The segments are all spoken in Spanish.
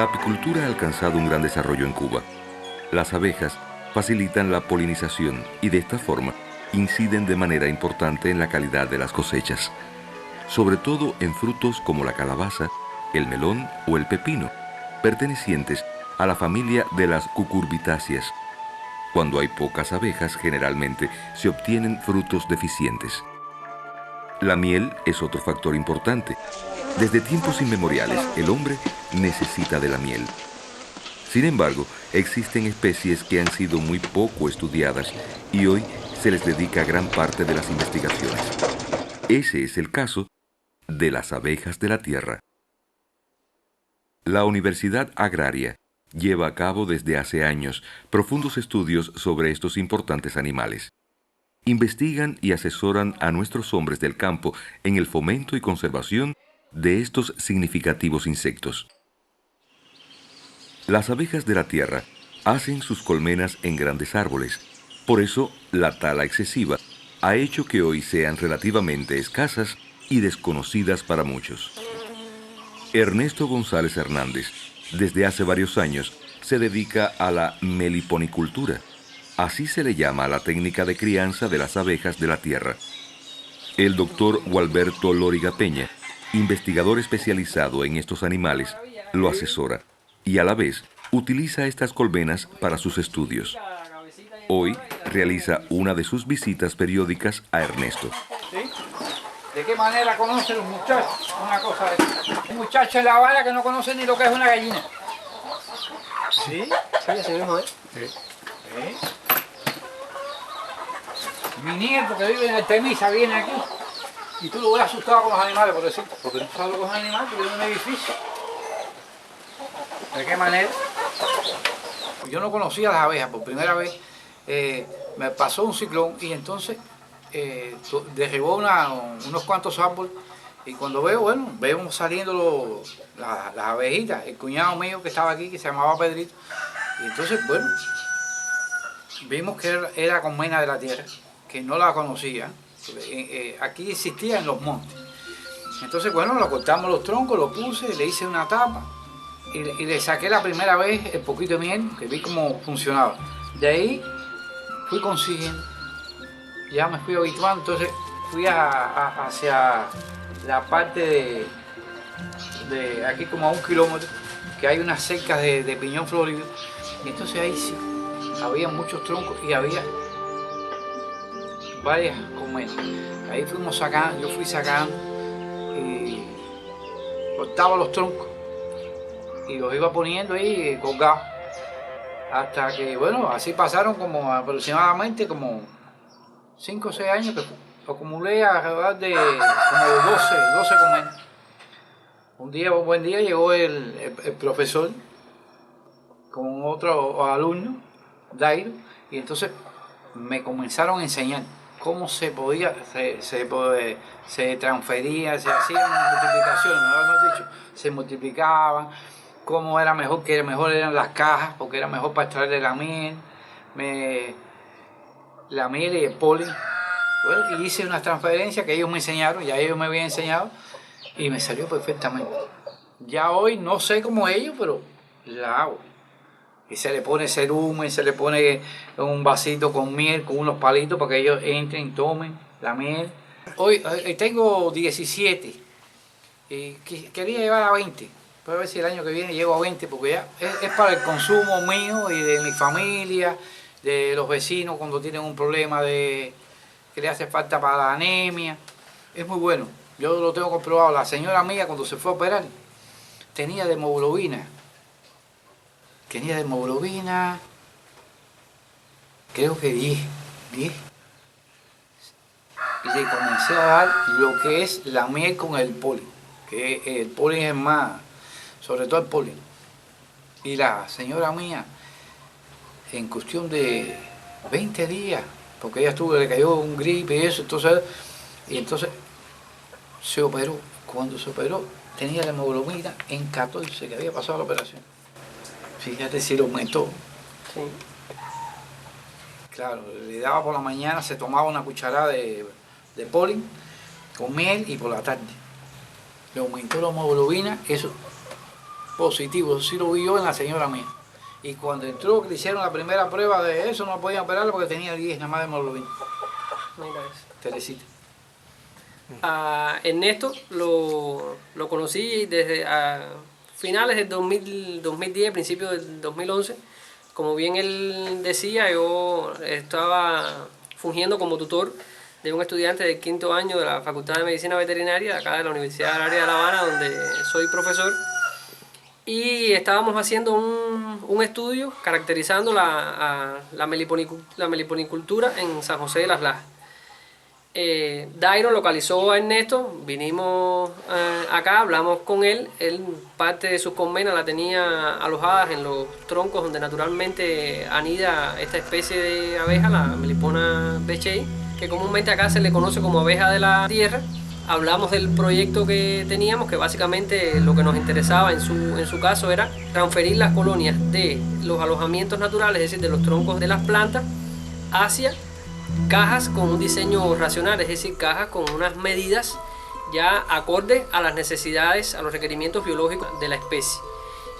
La apicultura ha alcanzado un gran desarrollo en Cuba. Las abejas facilitan la polinización y de esta forma inciden de manera importante en la calidad de las cosechas, sobre todo en frutos como la calabaza, el melón o el pepino, pertenecientes a la familia de las cucurbitáceas. Cuando hay pocas abejas, generalmente se obtienen frutos deficientes. La miel es otro factor importante. Desde tiempos inmemoriales, el hombre necesita de la miel. Sin embargo, existen especies que han sido muy poco estudiadas y hoy se les dedica gran parte de las investigaciones. Ese es el caso de las abejas de la tierra. La Universidad Agraria lleva a cabo desde hace años profundos estudios sobre estos importantes animales. Investigan y asesoran a nuestros hombres del campo en el fomento y conservación de estos significativos insectos. Las abejas de la tierra hacen sus colmenas en grandes árboles. Por eso, la tala excesiva ha hecho que hoy sean relativamente escasas y desconocidas para muchos. Ernesto González Hernández, desde hace varios años, se dedica a la meliponicultura. Así se le llama a la técnica de crianza de las abejas de la tierra. El doctor Gualberto Lóriga Peña, investigador especializado en estos animales, lo asesora y a la vez utiliza estas colmenas para sus estudios. Hoy realiza una de sus visitas periódicas a Ernesto. ¿Sí? ¿De qué manera conocen los muchachos? Una cosa de... Un muchacho en La Habana que no conoce ni lo que es una gallina. ¿Sí? Sí, así mismo es. Sí. ¿Sí? Mi nieto que vive en Artemisa viene aquí y tú lo ves asustado con los animales, por decir, porque no sabes lo que es un animal, que vive en un edificio. ¿De qué manera? Yo no conocía las abejas, por primera vez me pasó un ciclón y entonces derribó unos cuantos árboles y cuando veo saliendo las abejitas, el cuñado mío que estaba aquí, que se llamaba Pedrito, y entonces, vimos que era colmena de la tierra, que no la conocía, aquí existía en los montes. Entonces, lo cortamos los troncos, lo puse, le hice una tapa y le saqué la primera vez el poquito de miel, que vi cómo funcionaba. De ahí fui consiguiendo, ya me fui habituando, entonces fui hacia la parte de aquí como a 1 kilómetro, que hay unas cercas de piñón florido, y entonces ahí sí, había muchos troncos y había varias colmenas. Ahí fuimos sacando, yo fui sacando y cortaba los troncos y los iba poniendo ahí colgados. Hasta que, así pasaron como aproximadamente como 5 o 6 años que acumulé alrededor de como 12 colmenas. Un buen día llegó el profesor con otro alumno, Dairo, y entonces me comenzaron a enseñar cómo se podía, se transfería, se hacían multiplicaciones, mejor dicho, se multiplicaban, cómo era mejor, que mejor eran las cajas, porque era mejor para extraerle la miel y el polen. Y hice unas transferencias que ellos me enseñaron, ya ellos me habían enseñado, y me salió perfectamente. Ya hoy no sé cómo ellos, pero la hago. Y se le pone cerumen, se le pone un vasito con miel, con unos palitos para que ellos entren, tomen la miel. Hoy tengo 17 y quería llevar a 20. Voy a ver si el año que viene llego a 20, porque ya es para el consumo mío y de mi familia, de los vecinos cuando tienen un problema que le hace falta para la anemia. Es muy bueno, yo lo tengo comprobado. La señora mía cuando se fue a operar tenía hemoglobina, creo que 10. Y le comencé a dar lo que es la miel con el polen, que el polen es más, sobre todo el polen. Y la señora mía, en cuestión de 20 días, porque ella le cayó un gripe y eso, entonces se operó. Cuando se operó, tenía la hemoglobina en 14, que había pasado la operación. Fíjate si lo aumentó. Sí. Claro, le daba por la mañana, se tomaba una cucharada de polen con miel y por la tarde le aumentó la hemoglobina, eso positivo, eso sí lo vi yo en la señora mía. Y cuando entró, que le hicieron la primera prueba de eso, no podían operarlo porque tenía 10 nada más de hemoglobina. Mira eso. Teresita. A Ernesto lo conocí desde finales del 2010, principios del 2011. Como bien él decía, yo estaba fungiendo como tutor de un estudiante del 5º año de la Facultad de Medicina Veterinaria, de acá de la Universidad del Área de La Habana, donde soy profesor. Y estábamos haciendo un estudio caracterizando la meliponicultura en San José de las Lajas. Dairo localizó a Ernesto, vinimos acá, hablamos con él. Él parte de sus colmenas la tenía alojadas en los troncos donde naturalmente anida esta especie de abeja, la Melipona becchei, que comúnmente acá se le conoce como abeja de la tierra. Hablamos del proyecto que teníamos, que básicamente lo que nos interesaba en su caso era transferir las colonias de los alojamientos naturales, es decir, de los troncos de las plantas, hacia cajas con un diseño racional, es decir, cajas con unas medidas ya acorde a las necesidades, a los requerimientos biológicos de la especie.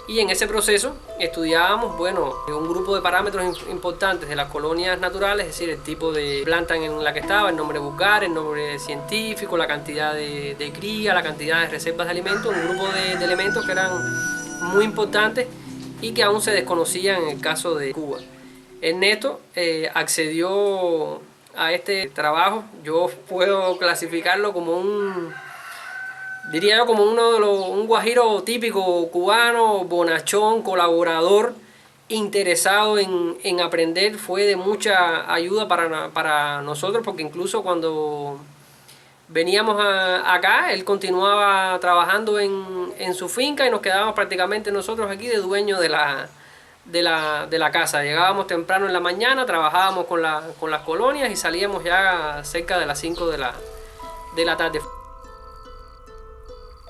Y en ese proceso estudiábamos, bueno, un grupo de parámetros importantes de las colonias naturales, es decir, el tipo de planta en la que estaba, el nombre vulgar, el nombre científico, la cantidad de cría, la cantidad de reservas de alimentos, un grupo de elementos que eran muy importantes y que aún se desconocían en el caso de Cuba. Ernesto accedió a este trabajo. Yo puedo clasificarlo como diría yo, como un guajiro típico cubano, bonachón, colaborador, interesado en aprender. Fue de mucha ayuda para nosotros, porque incluso cuando veníamos acá, él continuaba trabajando en su finca y nos quedábamos prácticamente nosotros aquí de dueños de la casa. Llegábamos temprano en la mañana, trabajábamos con las colonias y salíamos ya cerca de las 5 de la tarde.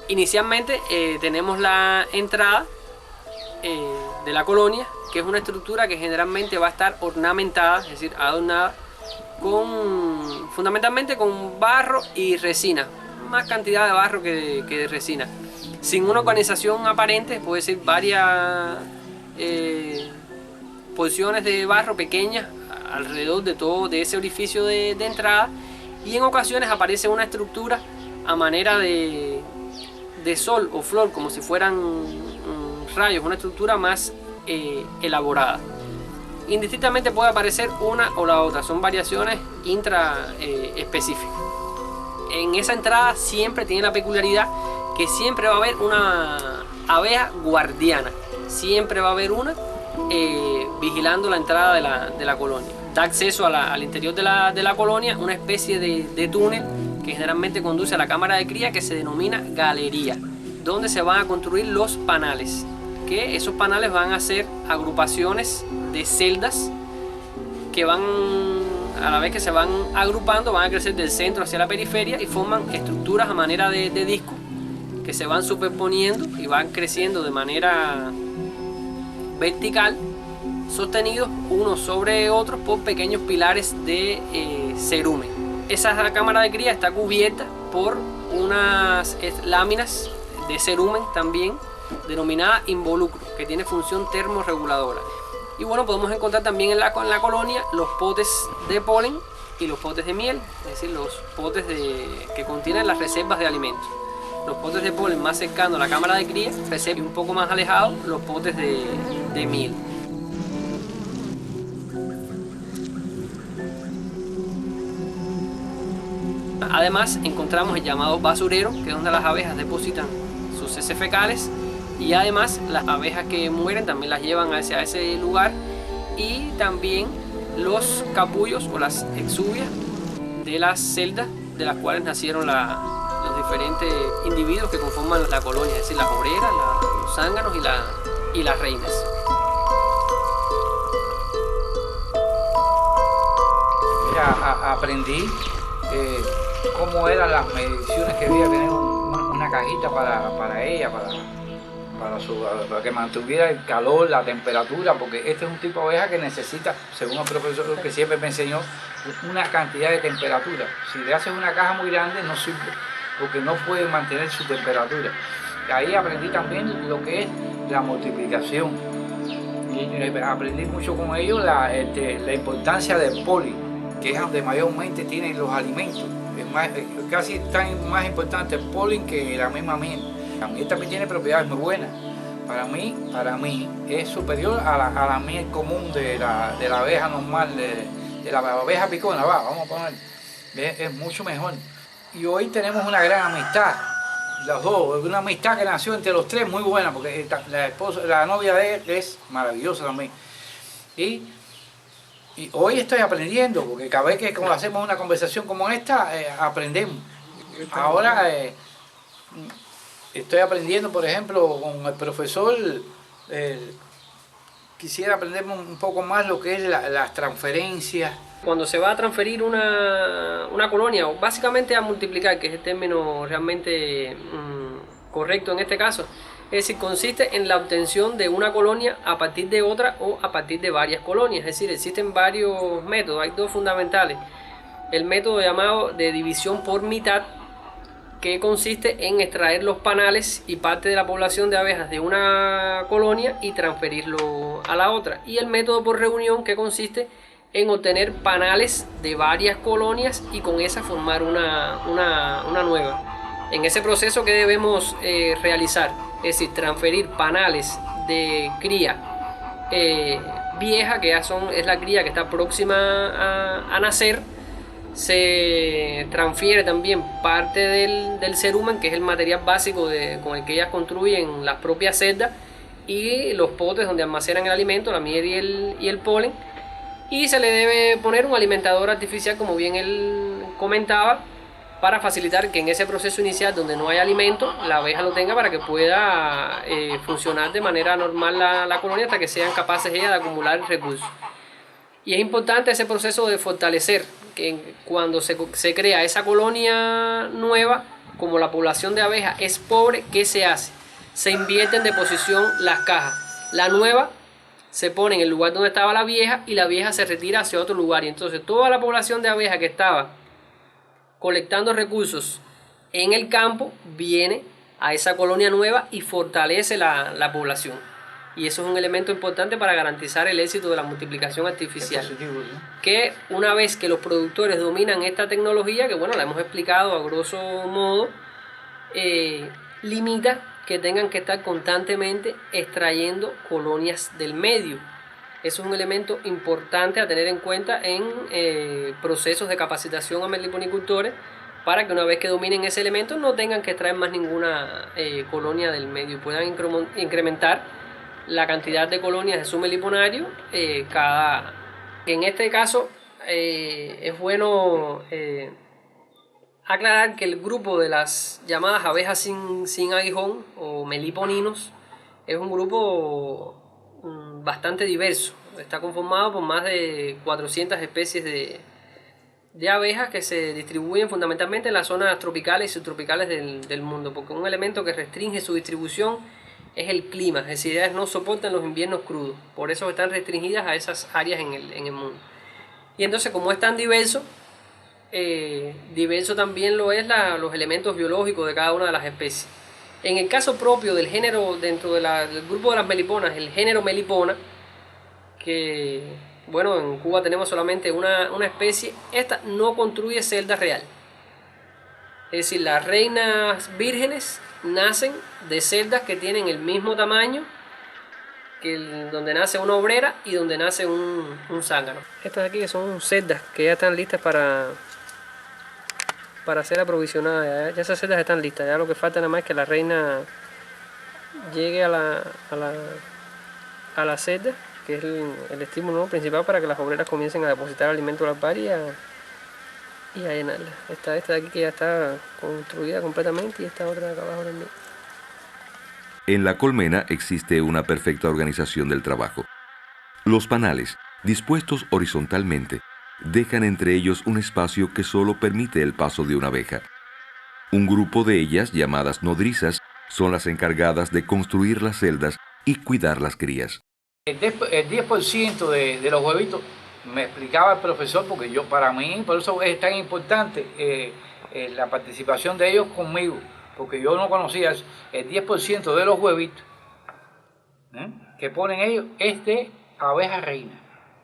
Inicialmente tenemos la entrada de la colonia, que es una estructura que generalmente va a estar ornamentada, es decir, adornada, fundamentalmente con barro y resina, más cantidad de barro que de resina, sin una organización aparente, puede ser varias porciones de barro pequeñas alrededor de ese orificio de entrada, y en ocasiones aparece una estructura a manera de sol o flor, como si fueran rayos, una estructura más elaborada. Indistintamente puede aparecer una o la otra, son variaciones intraespecíficas. En esa entrada siempre tiene la peculiaridad que siempre va a haber una abeja guardiana, siempre va a haber una vigilando la entrada de la colonia. Da acceso al interior de la colonia una especie de túnel que generalmente conduce a la cámara de cría, que se denomina galería, donde se van a construir los panales, que esos panales van a ser agrupaciones de celdas que van, a la vez que se van agrupando, van a crecer del centro hacia la periferia y forman estructuras a manera de disco que se van superponiendo y van creciendo de manera vertical, sostenidos unos sobre otros por pequeños pilares de cerumen. Esa cámara de cría está cubierta por unas láminas de cerumen también, denominada involucro, que tiene función termorreguladora. Y bueno, podemos encontrar también en la colonia los potes de polen y los potes de miel, es decir, los potes que contienen las reservas de alimentos. Los potes de polen más cercanos a la cámara de cría, y un poco más alejados los potes de miel. Además encontramos el llamado basurero, que es donde las abejas depositan sus heces fecales, y además las abejas que mueren también las llevan hacia ese lugar, y también los capullos o las exuvias de las celdas de las cuales nacieron los diferentes individuos que conforman la colonia, es decir, las obreras, los zánganos y las reinas. Mira, aprendí cómo eran las mediciones que debía tener una cajita para ella, para que mantuviera el calor, la temperatura, porque este es un tipo de abeja que necesita, según el profesor que siempre me enseñó, una cantidad de temperatura. Si le haces una caja muy grande no sirve, porque no puede mantener su temperatura. Ahí aprendí también lo que es la multiplicación. Y aprendí mucho con ellos la importancia del polen, que es donde mayormente tienen los alimentos. Casi tan más importante el polen que la misma miel. La miel también tiene propiedades muy buenas. Para mí es superior a la miel común de la abeja normal, de la abeja picona, vamos a poner. Es mucho mejor. Y hoy tenemos una gran amistad, los dos, una amistad que nació entre los tres muy buena, porque la novia de él es maravillosa también. Y hoy estoy aprendiendo, porque cada vez que como hacemos una conversación como esta, aprendemos. Ahora estoy aprendiendo, por ejemplo, con el profesor, quisiera aprender un poco más lo que es las transferencias. Cuando se va a transferir una colonia, o básicamente a multiplicar, que es el término realmente correcto en este caso, es decir, consiste en la obtención de una colonia a partir de otra o a partir de varias colonias. Es decir, existen varios métodos, hay dos fundamentales. El método llamado de división por mitad, que consiste en extraer los panales y parte de la población de abejas de una colonia y transferirlo a la otra. Y el método por reunión, que consiste en obtener panales de varias colonias y con esa formar una nueva. En ese proceso, ¿qué debemos realizar? Es decir, transferir panales de cría vieja, que es la cría que está próxima a nacer. Se transfiere también parte del cerumen, que es el material básico con el que ellas construyen las propias celdas, y los potes donde almacenan el alimento, la miel y el polen. Y se le debe poner un alimentador artificial, como bien él comentaba, para facilitar que en ese proceso inicial donde no hay alimento, la abeja lo tenga para que pueda funcionar de manera normal la colonia hasta que sean capaces ellas de acumular recursos. Y es importante ese proceso de fortalecer, que cuando se crea esa colonia nueva, como la población de abejas es pobre, ¿qué se hace? Se invierten de posición las cajas. La nueva se pone en el lugar donde estaba la vieja y la vieja se retira hacia otro lugar. Y entonces toda la población de abejas que estaba colectando recursos en el campo viene a esa colonia nueva y fortalece la población. Y eso es un elemento importante para garantizar el éxito de la multiplicación artificial. Positivo, ¿no? Que una vez que los productores dominan esta tecnología, que bueno, la hemos explicado a grosso modo, limita que tengan que estar constantemente extrayendo colonias del medio. Eso es un elemento importante a tener en cuenta en procesos de capacitación a meliponicultores, para que una vez que dominen ese elemento no tengan que extraer más ninguna colonia del medio y puedan incrementar la cantidad de colonias de su meliponario En este caso es bueno aclarar que el grupo de las llamadas abejas sin aguijón o meliponinos es un grupo bastante diverso. Está conformado por más de 400 especies de abejas que se distribuyen fundamentalmente en las zonas tropicales y subtropicales del mundo, porque un elemento que restringe su distribución es el clima. Es decir, ellas no soportan los inviernos crudos, por eso están restringidas a esas áreas en el mundo. Y entonces, como es tan diverso, diverso también lo es los elementos biológicos de cada una de las especies. En el caso propio del género, dentro del grupo de las meliponas, el género melipona, que bueno, en Cuba tenemos solamente una especie, esta no construye celda real. Es decir, las reinas vírgenes nacen de celdas que tienen el mismo tamaño que donde nace una obrera y donde nace un zángano. Estas de aquí son celdas que ya están listas para ser aprovisionadas. Ya esas celdas están listas, ya lo que falta nada más es que la reina llegue a la celda, que es el estímulo principal para que las obreras comiencen a depositar alimento larval y a llenarla. Esta de aquí que ya está construida completamente y esta otra de acá abajo también. En la colmena existe una perfecta organización del trabajo. Los panales, dispuestos horizontalmente, dejan entre ellos un espacio que solo permite el paso de una abeja. Un grupo de ellas, llamadas nodrizas, son las encargadas de construir las celdas y cuidar las crías. El 10% de los huevitos, me explicaba el profesor, porque para mí, por eso es tan importante la participación de ellos conmigo, porque yo no conocía eso. El 10% de los huevitos que ponen ellos es de abeja reina.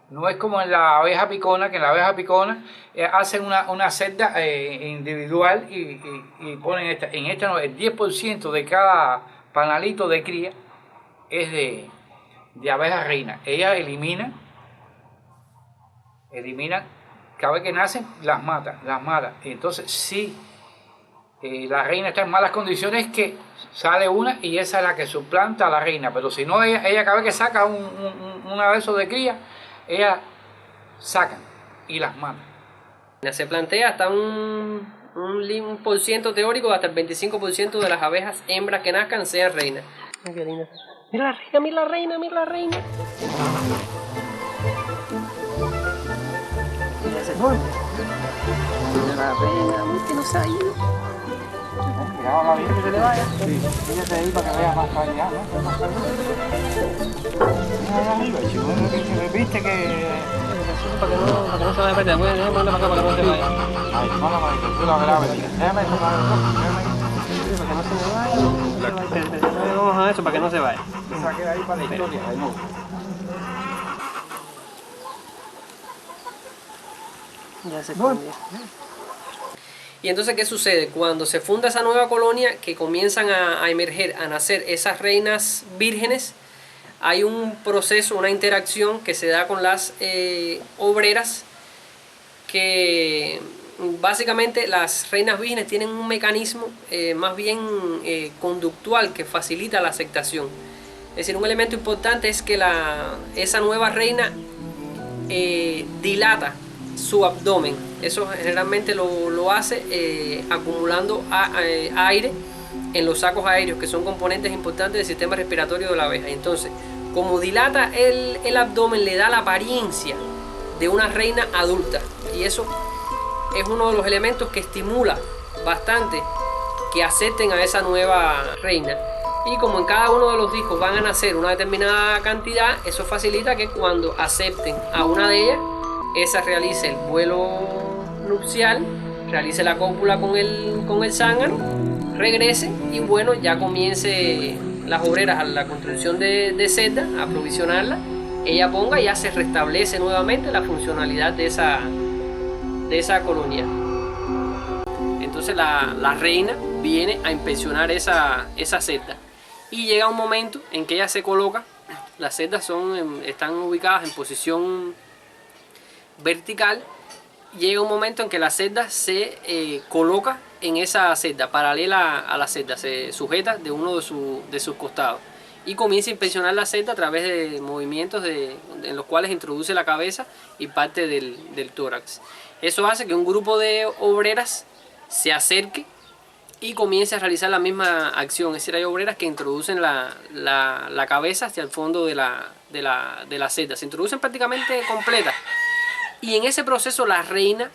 No es como en la abeja picona, que en la abeja picona hacen una celda individual y ponen esta. En esta no, el 10% de cada panalito de cría es de abeja reina. Ellas eliminan, cada vez que nacen, las matan. Y entonces, si la reina está en malas condiciones, que sale una y esa es la que suplanta a la reina. Pero si no, ella cada vez que saca una de esos de cría, ella sacan y las matan. Se plantea hasta un por ciento teórico, hasta el 25% de las abejas hembras que nazcan sean reinas. Ay, qué linda. Mira la reina, mira la reina, mira la reina. Mira ese enorme. Mira la reina, uy, que no se ha ido. Miraba bien que se le vaya. Sí. Fíjate ahí para que veas más calidad, ¿no? Mira arriba, chico, viste que... Para que no se vaya a perder, voy a ponerle para acá para que no se vaya. Ay, vamos a ver que tú la grabes. Déjame tocar el rojo, Para que no se me vaya. Vamos a eso para que no se vaya. saqué ahí para la historia. Ya se fundió. Y entonces, ¿qué sucede? Cuando se funda esa nueva colonia, que comienzan a emerger, a nacer esas reinas vírgenes, hay un proceso, una interacción que se da con las obreras, que básicamente las reinas vírgenes tienen un mecanismo más bien conductual que facilita la aceptación. Es decir, un elemento importante es que esa nueva reina dilata su abdomen. Eso generalmente lo hace acumulando aire en los sacos aéreos, que son componentes importantes del sistema respiratorio de la abeja. Entonces, como dilata el abdomen, le da la apariencia de una reina adulta, y eso es uno de los elementos que estimula bastante que acepten a esa nueva reina. Y como en cada uno de los hijos van a nacer una determinada cantidad, eso facilita que cuando acepten a una de ellas, esa realice el vuelo nupcial, realice la cópula con el zángano, regrese y bueno, ya comience las obreras a la construcción de celda, a aprovisionarla, ella ponga y ya se restablece nuevamente la funcionalidad de esa colonia. Entonces la reina viene a inspeccionar esa celda y llega un momento en que ella se coloca. Las celdas están ubicadas en posición vertical. Llega un momento en que la celda se coloca en esa celda, paralela a la celda, se sujeta de uno de sus costados y comienza a inspeccionar la celda a través de movimientos en los cuales introduce la cabeza y parte del tórax. Eso hace que un grupo de obreras se acerque y comience a realizar la misma acción. Es decir, hay obreras que introducen la cabeza hacia el fondo de la celda, se introducen prácticamente completas. Y en ese proceso la reina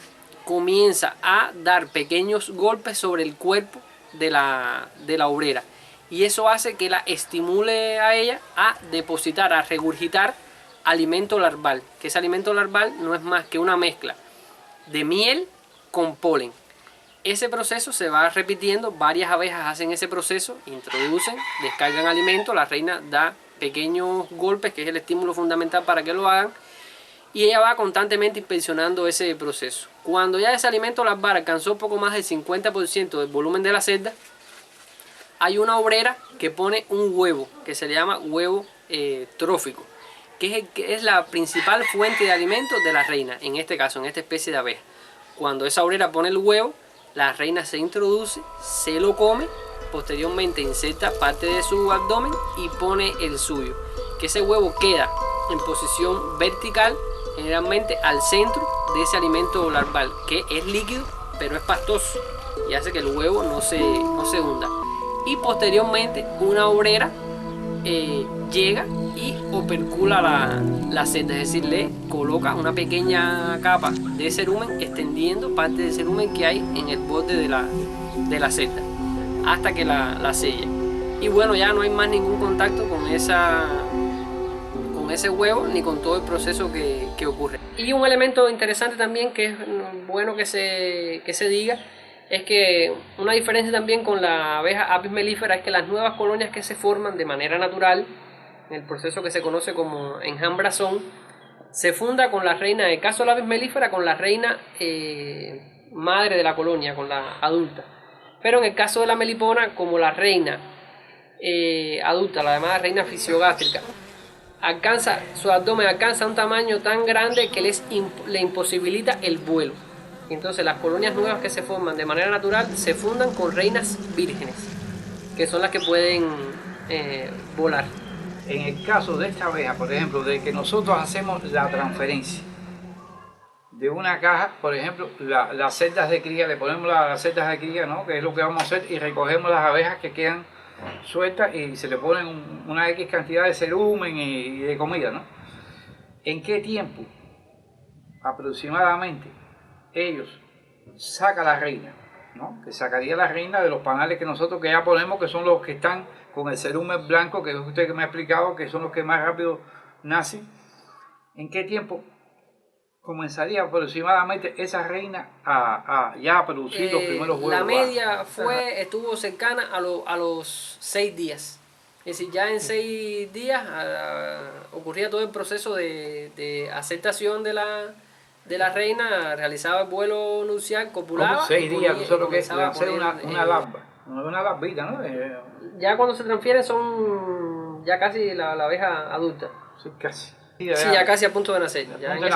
comienza a dar pequeños golpes sobre el cuerpo de la obrera. Y eso hace que la estimule a ella a depositar, a regurgitar alimento larval. Que ese alimento larval no es más que una mezcla de miel con polen. Ese proceso se va repitiendo, varias abejas hacen ese proceso, introducen, descargan alimento, la reina da pequeños golpes, que es el estímulo fundamental para que lo hagan. Y ella va constantemente inspeccionando ese proceso. Cuando ya ese alimento larval alcanzó poco más del 50% del volumen de la celda, hay una obrera que pone un huevo, que se le llama huevo trófico, que es la principal fuente de alimento de la reina, en este caso, en esta especie de abeja. Cuando esa obrera pone el huevo, la reina se introduce, se lo come, posteriormente inserta parte de su abdomen y pone el suyo. Que ese huevo queda en posición vertical, generalmente al centro de ese alimento larval, que es líquido pero es pastoso y hace que el huevo no se hunda. Y posteriormente una obrera llega y opercula la celda, es decir, le coloca una pequeña capa de cerumen, extendiendo parte del cerumen que hay en el borde de la celda hasta que la sella. Y bueno, ya no hay más ningún contacto con ese huevo ni con todo el proceso que ocurre. Y un elemento interesante también que es bueno que se diga es que una diferencia también con la abeja Apis mellifera es que las nuevas colonias que se forman de manera natural, en el proceso que se conoce como enjambrazón, se funda con la reina, en el caso de la avis melífera, con la reina madre de la colonia, con la adulta. Pero en el caso de la melipona, como la reina adulta, la llamada reina fisiogástrica, su abdomen alcanza un tamaño tan grande que le imposibilita el vuelo. Entonces las colonias nuevas que se forman de manera natural se fundan con reinas vírgenes, que son las que pueden volar. En el caso de esta abeja, por ejemplo, de que nosotros hacemos la transferencia de una caja, por ejemplo, las celdas de cría, le ponemos las celdas de cría, ¿no? Que es lo que vamos a hacer, y recogemos las abejas que quedan sueltas y se le ponen una X cantidad de cerumen y de comida, ¿no? ¿En qué tiempo aproximadamente ellos sacan la reina, ¿no? Que sacaría la reina de los panales que nosotros que ya ponemos, que son los que están con el cerumen blanco, que es usted que me ha explicado, que son los que más rápido nacen? ¿En qué tiempo comenzaría aproximadamente esa reina a ya producir los primeros huevos? La media estuvo cercana a los 6 días. Es decir, ya en 6 días ocurría todo el proceso de aceptación de la reina, realizaba el vuelo nupcial, copulaba. 6 días, nosotros que hacer una larva, una larvita, ¿no? Ya cuando se transfieren son ya casi la abeja adulta. Sí, casi. Sí, ya casi a punto de nacer.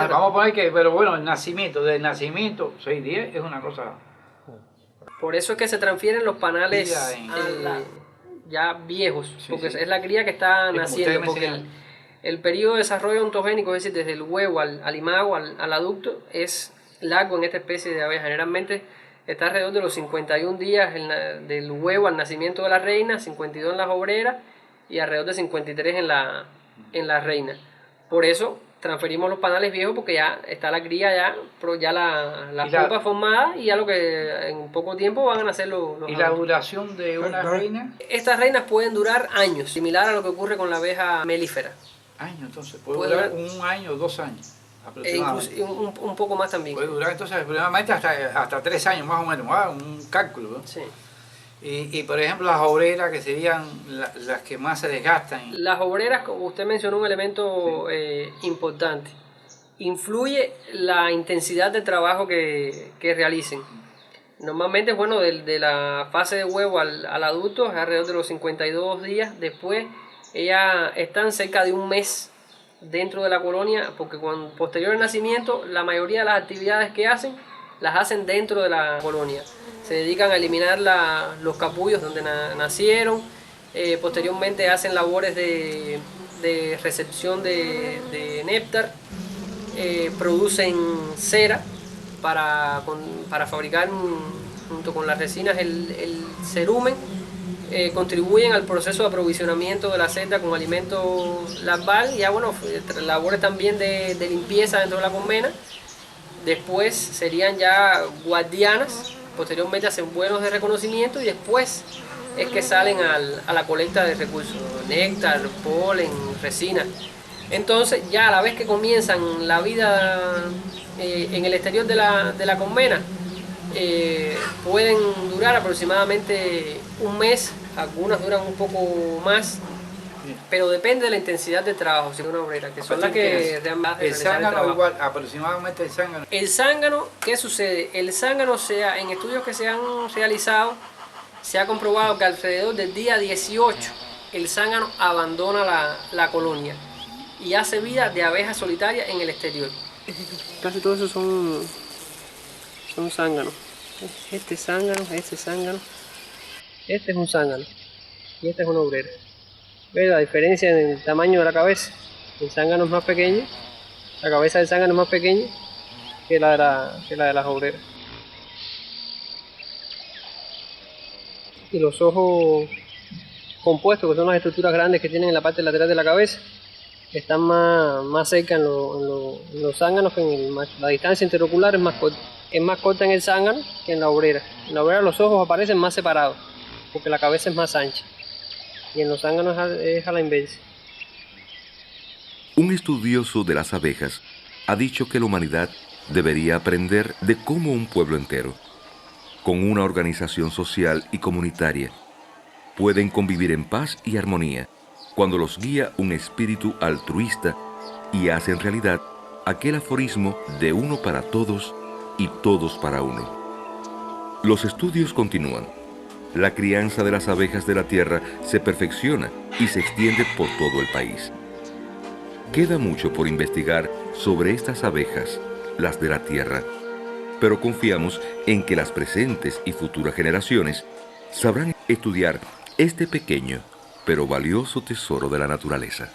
Vamos a poner que, pero bueno, del nacimiento, 6 días es una cosa. Por eso es que se transfieren los panales ya viejos, sí, porque sí, es la cría que está naciendo, porque el periodo de desarrollo ontogénico, es decir, desde el huevo al imago, al adulto, es largo en esta especie de abeja. Generalmente está alrededor de los 51 días del huevo al nacimiento de la reina, 52 en las obreras y alrededor de 53 en la reina. Por eso transferimos los panales viejos, porque ya está la cría, ya la pupa formada, y ya lo que en poco tiempo van a nacer los ¿Y la duración de una reina? Estas reinas pueden durar años, similar a lo que ocurre con la abeja melífera. ¿Años? Entonces, puede durar 1 año o 2 años aproximadamente. Un poco más también. Puede durar entonces aproximadamente hasta 3 años más o menos, un cálculo, ¿no? Sí. Y por ejemplo las obreras, que serían las que más se desgastan. Las obreras, como usted mencionó, un elemento importante. Influye la intensidad de trabajo que realicen. Normalmente, bueno, de la fase de huevo al adulto es alrededor de los 52 días. Después ellas están cerca de 1 mes dentro de la colonia, porque posterior al nacimiento la mayoría de las actividades que hacen las hacen dentro de la colonia. Se dedican a eliminar los capullos donde nacieron, posteriormente hacen labores de recepción de néctar, producen cera para fabricar junto con las resinas el cerumen, contribuyen al proceso de aprovisionamiento de la celda con alimento larval, y bueno, labores también de limpieza dentro de la colmena. Después serían ya guardianas, posteriormente hacen vuelos de reconocimiento, y después es que salen a la colecta de recursos, néctar, polen, resina. Entonces ya a la vez que comienzan la vida en el exterior de la colmena, pueden durar aproximadamente 1 mes, algunas duran un poco más, pero depende de la intensidad de trabajo, si es una obrera, que son las que realmente el zángano igual, aproximadamente el zángano. El zángano, ¿qué sucede? El zángano, en estudios que se han realizado, se ha comprobado que alrededor del día 18 el zángano abandona la colonia y hace vida de abeja solitaria en el exterior. Casi todos esos son zánganos. Este zángano, este es un zángano y esta es una obrera. ¿Ves la diferencia en el tamaño de la cabeza? El zángano es más pequeño, la cabeza del zángano es más pequeña que la de las obreras. Y los ojos compuestos, que son las estructuras grandes que tienen en la parte lateral de la cabeza, están más cerca en los zánganos que en el macho. La distancia interocular es más corta. Es más corta en el zángano que en la obrera. En la obrera los ojos aparecen más separados, porque la cabeza es más ancha. Y en los zánganos es a la inversa. Un estudioso de las abejas ha dicho que la humanidad debería aprender de cómo un pueblo entero, con una organización social y comunitaria, pueden convivir en paz y armonía, cuando los guía un espíritu altruista y hacen realidad aquel aforismo de uno para todos y todos para uno. Los estudios continúan. La crianza de las abejas de la tierra se perfecciona y se extiende por todo el país. Queda mucho por investigar sobre estas abejas, las de la tierra, pero confiamos en que las presentes y futuras generaciones sabrán estudiar este pequeño pero valioso tesoro de la naturaleza.